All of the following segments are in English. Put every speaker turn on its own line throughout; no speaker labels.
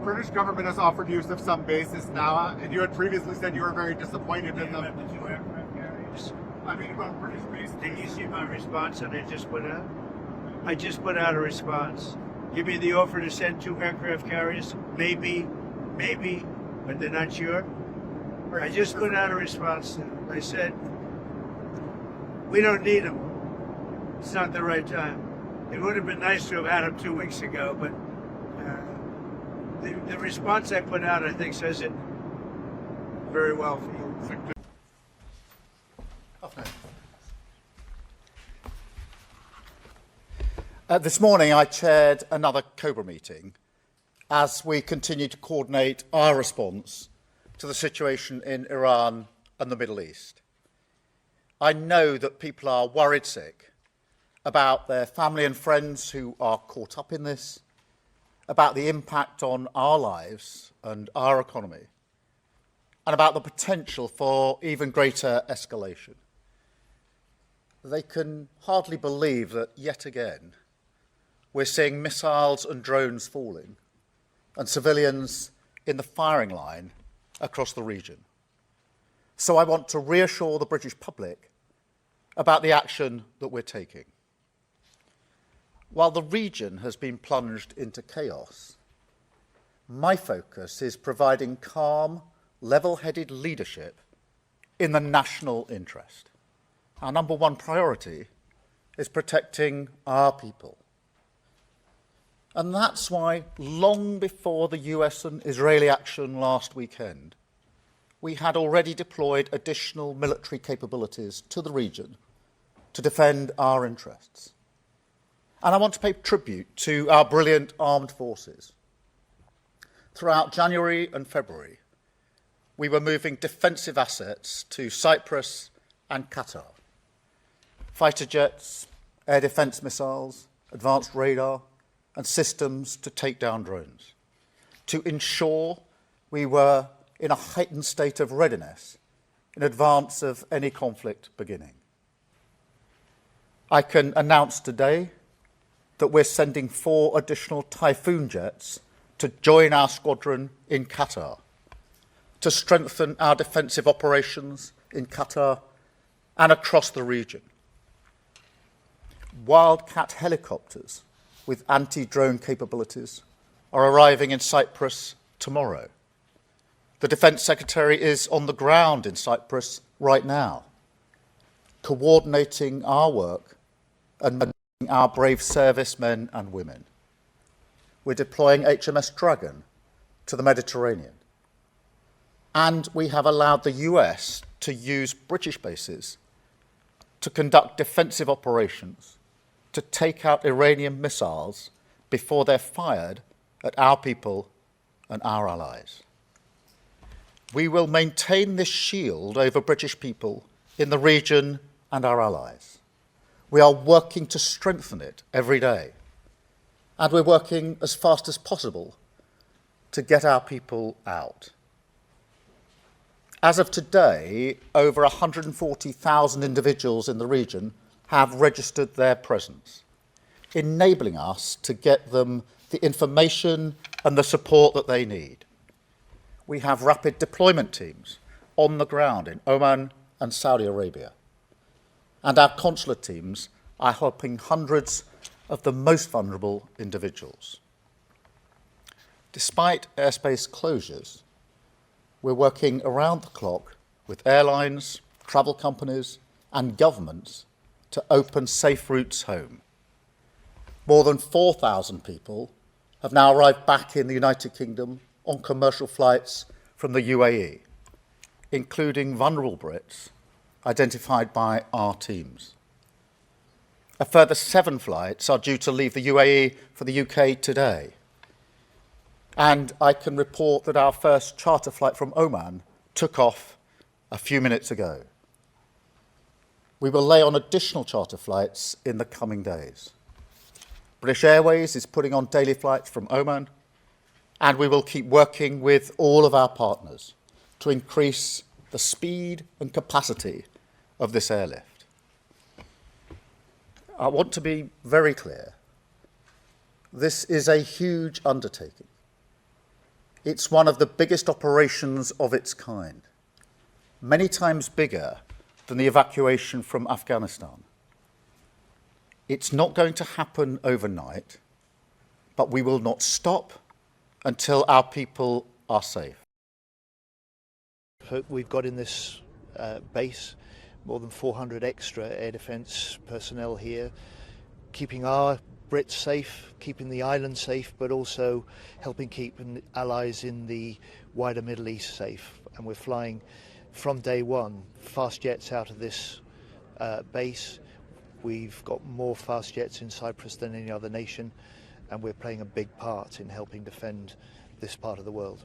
British government has offered use of some bases now, and you had previously said you were very disappointed in them.
The two aircraft carriers.
I mean, about British bases.
Did you see my response that I just put out? I just put out a response. Give me the offer to send two aircraft carriers. Maybe, but they're not sure. I just put out a response. I said, we don't need them. It's not the right time. It would have been nice to have had them 2 weeks ago, but the response I put out, I think, says it very well for you.
This morning I chaired another COBRA meeting as we continue to coordinate our response to the situation in Iran and the Middle East. I know that people are worried sick about their family and friends who are caught up in this, about the impact on our lives and our economy, and about the potential for even greater escalation. They can hardly believe that yet again we're seeing missiles and drones falling and civilians in the firing line across the region. So I want to reassure the British public about the action that we're taking. While the region has been plunged into chaos, my focus is providing calm, level-headed leadership in the national interest. Our number one priority is protecting our people. And that's why, long before the US and Israeli action last weekend, we had already deployed additional military capabilities to the region to defend our interests. And I want to pay tribute to our brilliant armed forces. Throughout January and February, we were moving defensive assets to Cyprus and Qatar. Fighter jets, air defence missiles, advanced radar, and systems to take down drones, to ensure we were in a heightened state of readiness in advance of any conflict beginning. I can announce today that we're sending 4 additional Typhoon jets to join our squadron in Qatar, to strengthen our defensive operations in Qatar and across the region. Wildcat helicopters with anti-drone capabilities are arriving in Cyprus tomorrow. The Defence Secretary is on the ground in Cyprus right now, coordinating our work and our brave servicemen and women. We're deploying HMS Dragon to the Mediterranean. And we have allowed the US to use British bases to conduct defensive operations to take out Iranian missiles before they're fired at our people and our allies. We will maintain this shield over British people in the region and our allies. We are working to strengthen it every day, and we're working as fast as possible to get our people out. As of today, over 140,000 individuals in the region have registered their presence, enabling us to get them the information and the support that they need. We have rapid deployment teams on the ground in Oman and Saudi Arabia. And our consular teams are helping hundreds of the most vulnerable individuals. Despite airspace closures, we're working around the clock with airlines, travel companies, and governments to open safe routes home. More than 4,000 people have now arrived back in the United Kingdom on commercial flights from the UAE, including vulnerable Brits identified by our teams. A further 7 flights are due to leave the UAE for the UK today. And I can report that our first charter flight from Oman took off a few minutes ago. We will lay on additional charter flights in the coming days. British Airways is putting on daily flights from Oman, and we will keep working with all of our partners to increase the speed and capacity of this airlift. I want to be very clear. This is a huge undertaking. It's one of the biggest operations of its kind, many times bigger than the evacuation from Afghanistan. It's not going to happen overnight, but we will not stop until our people are safe.
We've got in this base more than 400 extra air defence personnel here, keeping our Brits safe, keeping the island safe, but also helping keep allies in the wider Middle East safe. And we're flying from day one fast jets out of this base. We've got more fast jets in Cyprus than any other nation, and we're playing a big part in helping defend this part of the world.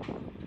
you